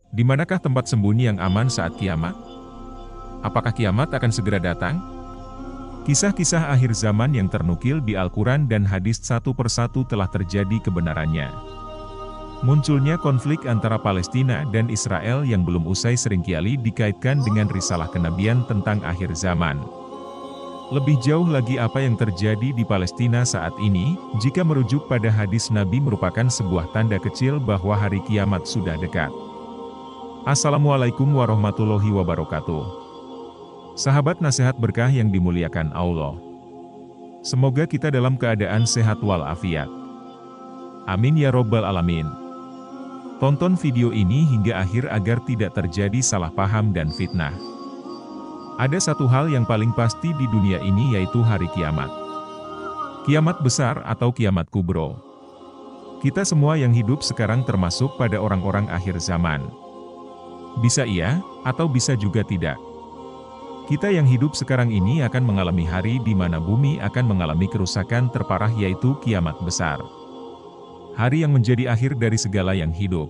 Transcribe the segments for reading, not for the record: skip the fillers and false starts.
Di manakah tempat sembunyi yang aman saat kiamat? Apakah kiamat akan segera datang? Kisah-kisah akhir zaman yang ternukil di Al-Quran dan hadis satu persatu telah terjadi kebenarannya. Munculnya konflik antara Palestina dan Israel yang belum usai seringkali dikaitkan dengan risalah kenabian tentang akhir zaman. Lebih jauh lagi apa yang terjadi di Palestina saat ini, jika merujuk pada hadis Nabi merupakan sebuah tanda kecil bahwa hari kiamat sudah dekat. Assalamualaikum warahmatullahi wabarakatuh. Sahabat nasihat berkah yang dimuliakan Allah. Semoga kita dalam keadaan sehat walafiat. Amin ya robbal alamin. Tonton video ini hingga akhir agar tidak terjadi salah paham dan fitnah. Ada satu hal yang paling pasti di dunia ini yaitu hari kiamat. Kiamat besar atau kiamat kubro. Kita semua yang hidup sekarang termasuk pada orang-orang akhir zaman. Bisa iya, atau bisa juga tidak. Kita yang hidup sekarang ini akan mengalami hari di mana bumi akan mengalami kerusakan terparah yaitu kiamat besar. Hari yang menjadi akhir dari segala yang hidup.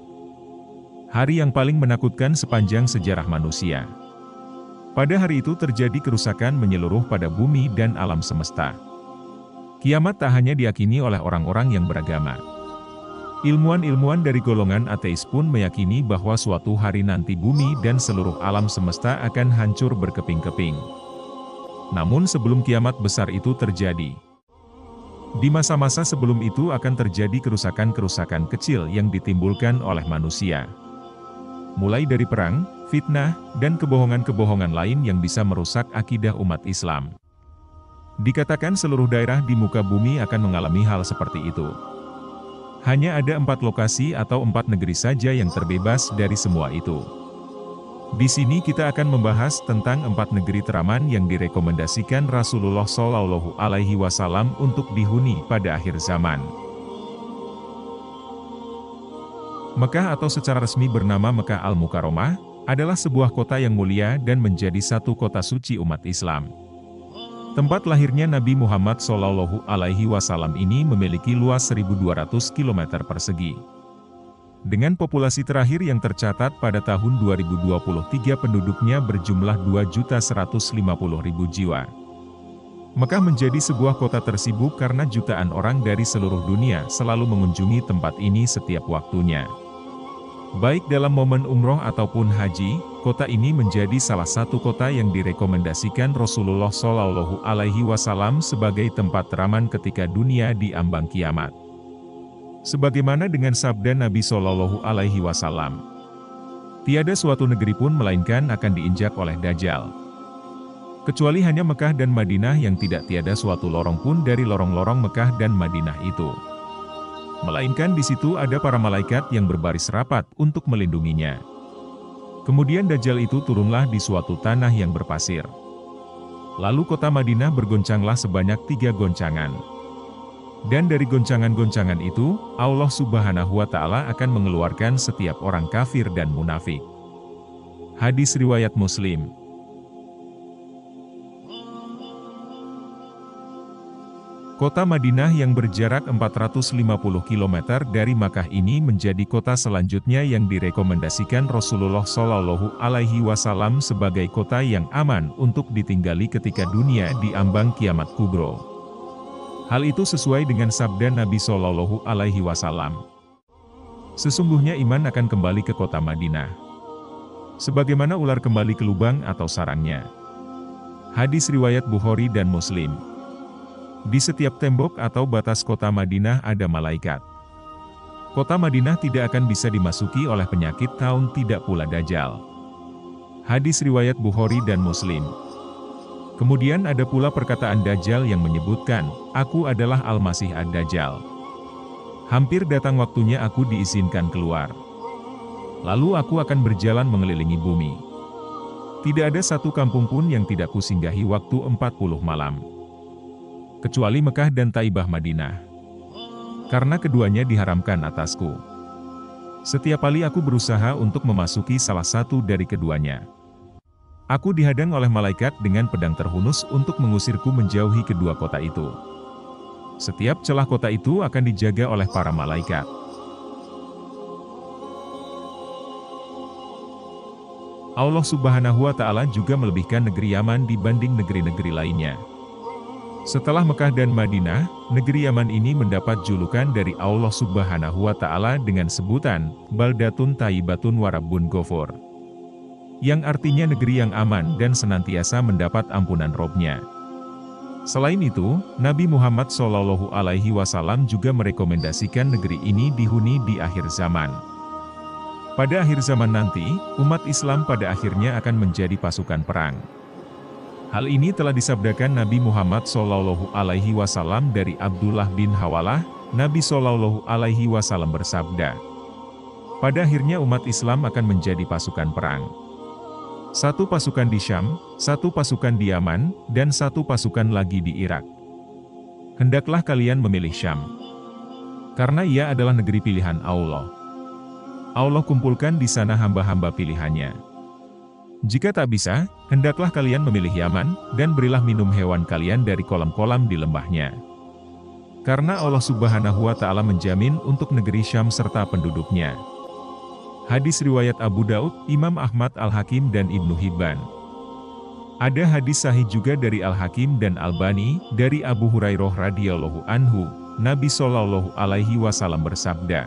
Hari yang paling menakutkan sepanjang sejarah manusia. Pada hari itu terjadi kerusakan menyeluruh pada bumi dan alam semesta. Kiamat tak hanya diyakini oleh orang-orang yang beragama. Ilmuwan-ilmuwan dari golongan ateis pun meyakini bahwa suatu hari nanti bumi dan seluruh alam semesta akan hancur berkeping-keping. Namun sebelum kiamat besar itu terjadi, di masa-masa sebelum itu akan terjadi kerusakan-kerusakan kecil yang ditimbulkan oleh manusia. Mulai dari perang, fitnah, dan kebohongan-kebohongan lain yang bisa merusak akidah umat Islam. Dikatakan seluruh daerah di muka bumi akan mengalami hal seperti itu. Hanya ada 4 lokasi atau 4 negeri saja yang terbebas dari semua itu. Di sini kita akan membahas tentang 4 negeri teraman yang direkomendasikan Rasulullah Shallallahu Alaihi Wasallam untuk dihuni pada akhir zaman. Mekah atau secara resmi bernama Mekah Al-Mukarramah, adalah sebuah kota yang mulia dan menjadi satu kota suci umat Islam. Tempat lahirnya Nabi Muhammad Shallallahu Alaihi Wasallam ini memiliki luas 1.200 km persegi. Dengan populasi terakhir yang tercatat pada tahun 2023 penduduknya berjumlah 2.150.000 jiwa. Mekah menjadi sebuah kota tersibuk karena jutaan orang dari seluruh dunia selalu mengunjungi tempat ini setiap waktunya. Baik dalam momen umroh ataupun haji, kota ini menjadi salah satu kota yang direkomendasikan Rasulullah Shallallahu Alaihi Wasallam sebagai tempat teraman ketika dunia diambang kiamat. Sebagaimana dengan sabda Nabi Shallallahu Alaihi Wasallam, tiada suatu negeri pun melainkan akan diinjak oleh Dajjal. Kecuali hanya Mekah dan Madinah yang tidak tiada suatu lorong pun dari lorong-lorong Mekah dan Madinah itu. Melainkan di situ ada para malaikat yang berbaris rapat untuk melindunginya. Kemudian Dajjal itu turunlah di suatu tanah yang berpasir. Lalu kota Madinah bergoncanglah sebanyak 3 goncangan. Dan dari goncangan-goncangan itu, Allah Subhanahu wa Ta'ala akan mengeluarkan setiap orang kafir dan munafik. Hadis riwayat Muslim. Kota Madinah yang berjarak 450 km dari Makkah ini menjadi kota selanjutnya yang direkomendasikan Rasulullah Shallallahu Alaihi Wasallam sebagai kota yang aman untuk ditinggali ketika dunia diambang kiamat kubro. Hal itu sesuai dengan sabda Nabi Shallallahu Alaihi Wasallam. Sesungguhnya iman akan kembali ke kota Madinah, sebagaimana ular kembali ke lubang atau sarangnya. Hadis riwayat Bukhari dan Muslim. Di setiap tembok atau batas kota Madinah ada malaikat. Kota Madinah tidak akan bisa dimasuki oleh penyakit taun, tidak pula Dajjal. Hadis riwayat Bukhari dan Muslim. Kemudian ada pula perkataan Dajjal yang menyebutkan, "Aku adalah Al-Masih Ad-Dajjal. Hampir datang waktunya aku diizinkan keluar. Lalu aku akan berjalan mengelilingi bumi. Tidak ada satu kampung pun yang tidak kusinggahi waktu 40 malam. Kecuali Mekah dan Taibah Madinah. Karena keduanya diharamkan atasku. Setiap kali aku berusaha untuk memasuki salah satu dari keduanya, aku dihadang oleh malaikat dengan pedang terhunus untuk mengusirku menjauhi kedua kota itu. Setiap celah kota itu akan dijaga oleh para malaikat. Allah Subhanahu wa Ta'ala juga melebihkan negeri Yaman dibanding negeri-negeri lainnya. Setelah Mekah dan Madinah, negeri Yaman ini mendapat julukan dari Allah Subhanahu wa Ta'ala dengan sebutan Baldatun Thayyibatun wa Rabbun Ghafur, yang artinya negeri yang aman dan senantiasa mendapat ampunan Robnya. Selain itu, Nabi Muhammad SAW juga merekomendasikan negeri ini dihuni di akhir zaman. Pada akhir zaman nanti, umat Islam pada akhirnya akan menjadi pasukan perang. Hal ini telah disabdakan Nabi Muhammad SAW dari Abdullah bin Hawalah. Nabi SAW bersabda, pada akhirnya umat Islam akan menjadi pasukan perang. Satu pasukan di Syam, satu pasukan di Yaman, dan satu pasukan lagi di Irak. Hendaklah kalian memilih Syam, karena ia adalah negeri pilihan Allah. Allah kumpulkan di sana hamba-hamba pilihannya. Jika tak bisa, hendaklah kalian memilih Yaman, dan berilah minum hewan kalian dari kolam-kolam di lembahnya. Karena Allah Subhanahu wa Ta'ala menjamin untuk negeri Syam serta penduduknya. Hadis riwayat Abu Daud, Imam Ahmad Al-Hakim dan Ibnu Hibban. Ada hadis sahih juga dari Al-Hakim dan Albani, dari Abu Hurairah radhiyallahu anhu, Nabi SAW bersabda,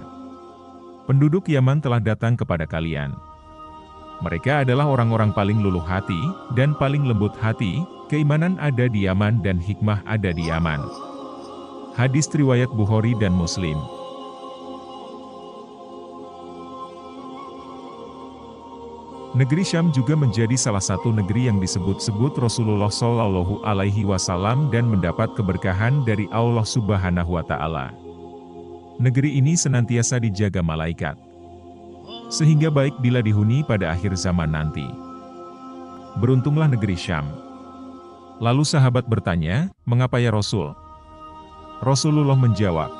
penduduk Yaman telah datang kepada kalian. Mereka adalah orang-orang paling luluh hati, dan paling lembut hati, keimanan ada di Yaman dan hikmah ada di Yaman. Hadis riwayat Bukhari dan Muslim. Negeri Syam juga menjadi salah satu negeri yang disebut-sebut Rasulullah SAW dan mendapat keberkahan dari Allah Subhanahu wa Ta'ala. Negeri ini senantiasa dijaga malaikat, sehingga baik bila dihuni pada akhir zaman nanti. Beruntunglah negeri Syam. Lalu sahabat bertanya, mengapa ya Rasul? Rasulullah menjawab,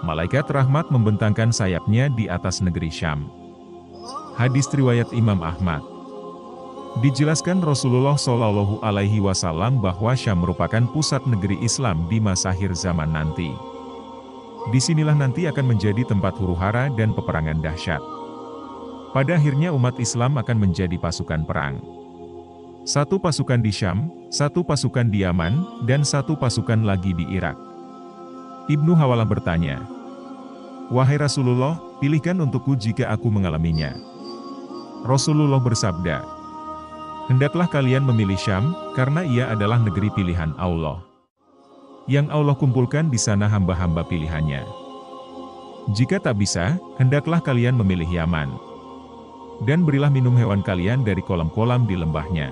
malaikat rahmat membentangkan sayapnya di atas negeri Syam. Hadis riwayat Imam Ahmad. Dijelaskan Rasulullah SAW bahwa Syam merupakan pusat negeri Islam di masa akhir zaman nanti. Disinilah nanti akan menjadi tempat huru-hara dan peperangan dahsyat. Pada akhirnya umat Islam akan menjadi pasukan perang. Satu pasukan di Syam, satu pasukan di Yaman, dan satu pasukan lagi di Irak. Ibnu Hawalah bertanya, wahai Rasulullah, pilihkan untukku jika aku mengalaminya. Rasulullah bersabda, hendaklah kalian memilih Syam, karena ia adalah negeri pilihan Allah, yang Allah kumpulkan di sana hamba-hamba pilihannya. Jika tak bisa, hendaklah kalian memilih Yaman, dan berilah minum hewan kalian dari kolam-kolam di lembahnya.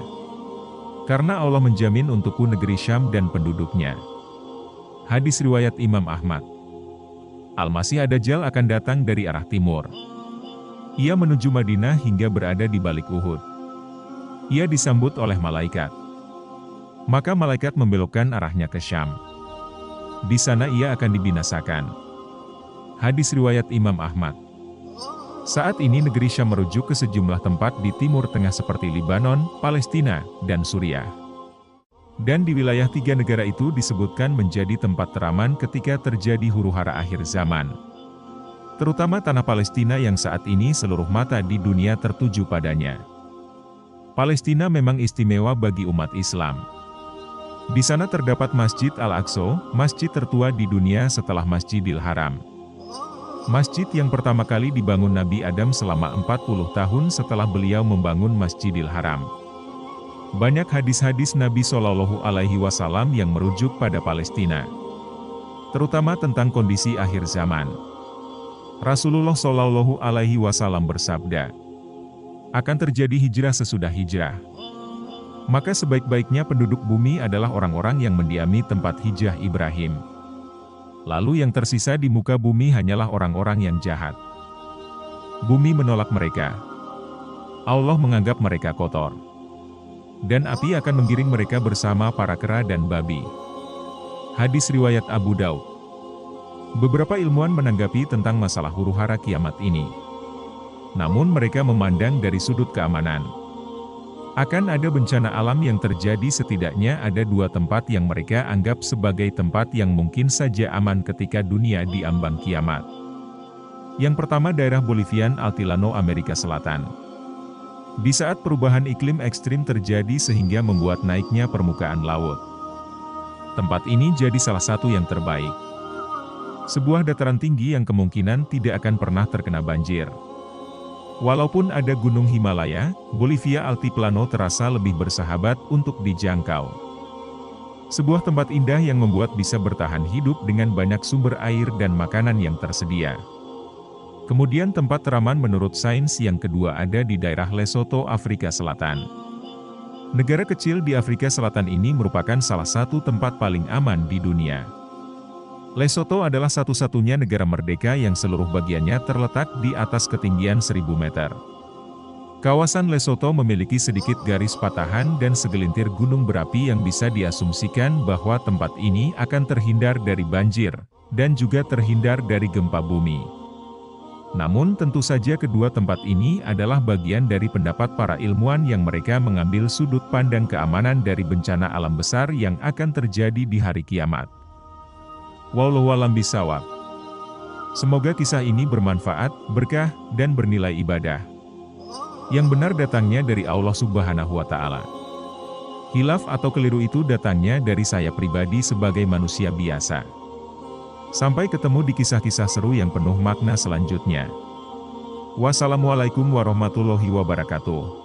Karena Allah menjamin untukku negeri Syam dan penduduknya. Hadis riwayat Imam Ahmad. Al-Masih Ad-Dajjal akan datang dari arah timur. Ia menuju Madinah hingga berada di balik Uhud. Ia disambut oleh malaikat. Maka malaikat membelokkan arahnya ke Syam. Di sana ia akan dibinasakan. Hadis riwayat Imam Ahmad. Saat ini negeri Syam merujuk ke sejumlah tempat di Timur Tengah seperti Libanon, Palestina, dan Suriah. Dan di wilayah tiga negara itu disebutkan menjadi tempat teraman ketika terjadi huru-hara akhir zaman. Terutama tanah Palestina yang saat ini seluruh mata di dunia tertuju padanya. Palestina memang istimewa bagi umat Islam. Di sana terdapat Masjid Al-Aqsa, masjid tertua di dunia setelah Masjidil Haram. Masjid yang pertama kali dibangun Nabi Adam selama 40 tahun setelah beliau membangun Masjidil Haram. Banyak hadis-hadis Nabi SAW yang merujuk pada Palestina, terutama tentang kondisi akhir zaman. Rasulullah SAW bersabda, akan terjadi hijrah sesudah hijrah. Maka sebaik-baiknya penduduk bumi adalah orang-orang yang mendiami tempat hijrah Ibrahim. Lalu yang tersisa di muka bumi hanyalah orang-orang yang jahat. Bumi menolak mereka. Allah menganggap mereka kotor. Dan api akan menggiring mereka bersama para kera dan babi. Hadis riwayat Abu Daud. Beberapa ilmuwan menanggapi tentang masalah huru-hara kiamat ini. Namun mereka memandang dari sudut keamanan. Akan ada bencana alam yang terjadi, setidaknya ada dua tempat yang mereka anggap sebagai tempat yang mungkin saja aman ketika dunia diambang kiamat. Yang pertama daerah Bolivian Altilano, Amerika Selatan. Di saat perubahan iklim ekstrim terjadi sehingga membuat naiknya permukaan laut. Tempat ini jadi salah satu yang terbaik. Sebuah dataran tinggi yang kemungkinan tidak akan pernah terkena banjir. Walaupun ada Gunung Himalaya, Bolivia Altiplano terasa lebih bersahabat untuk dijangkau. Sebuah tempat indah yang membuat bisa bertahan hidup dengan banyak sumber air dan makanan yang tersedia. Kemudian tempat teraman menurut sains yang kedua ada di daerah Lesotho, Afrika Selatan. Negara kecil di Afrika Selatan ini merupakan salah satu tempat paling aman di dunia. Lesotho adalah satu-satunya negara merdeka yang seluruh bagiannya terletak di atas ketinggian 1000 meter. Kawasan Lesotho memiliki sedikit garis patahan dan segelintir gunung berapi yang bisa diasumsikan bahwa tempat ini akan terhindar dari banjir, dan juga terhindar dari gempa bumi. Namun tentu saja kedua tempat ini adalah bagian dari pendapat para ilmuwan yang mereka mengambil sudut pandang keamanan dari bencana alam besar yang akan terjadi di hari kiamat. Wallahu a'lam bishawab. Semoga kisah ini bermanfaat, berkah, dan bernilai ibadah. Yang benar datangnya dari Allah Subhanahu wa Ta'ala. Hilaf atau keliru itu datangnya dari saya pribadi sebagai manusia biasa. Sampai ketemu di kisah-kisah seru yang penuh makna selanjutnya. Wassalamualaikum warahmatullahi wabarakatuh.